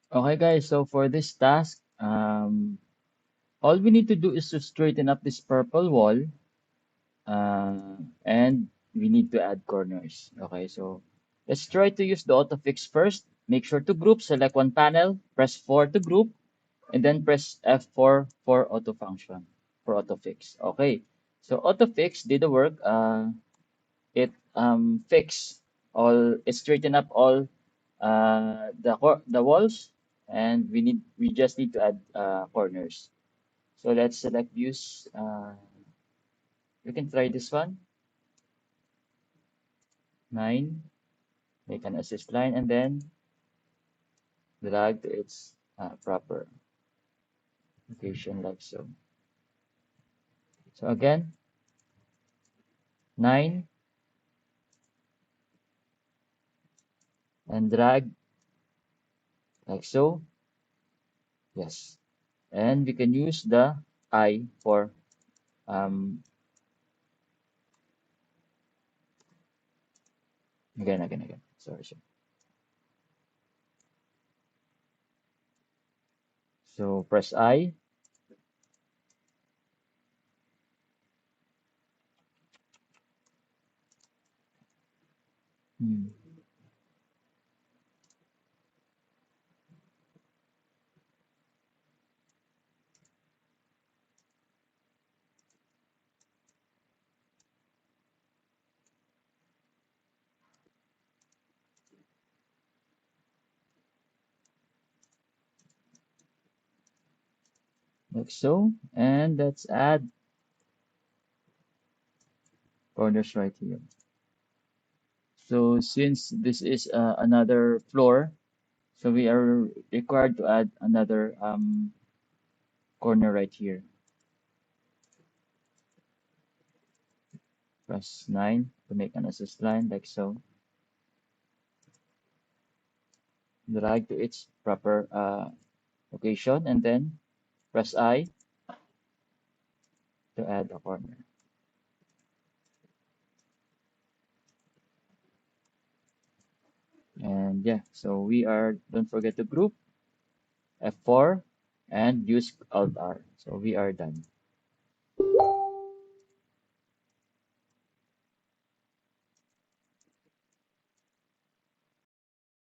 Okay, guys, so for this task, all we need to do is to straighten up this purple wall, and we need to add corners. Okay, so let's try to use the auto fix first. Make sure to group, select one panel, press 4 to group, and then press F4 for auto function, for auto fix. Okay, so auto fix did the work. It fix all, it straighten up all the walls, and we just need to add corners. So let's select views. You can try this one. 9. Make an assist line and then drag to its proper location like so. So again, 9 and drag like so. Yes. And we can use the I for um again. Sorry. So press I. Hmm. Like so. And let's add corners right here. So since this is another floor, so we are required to add another corner right here. Press 9 to make an assist line like so. Drag to its proper location and then press I to add a corner. And yeah, so we are, don't forget to group F4 and use Alt R. So we are done.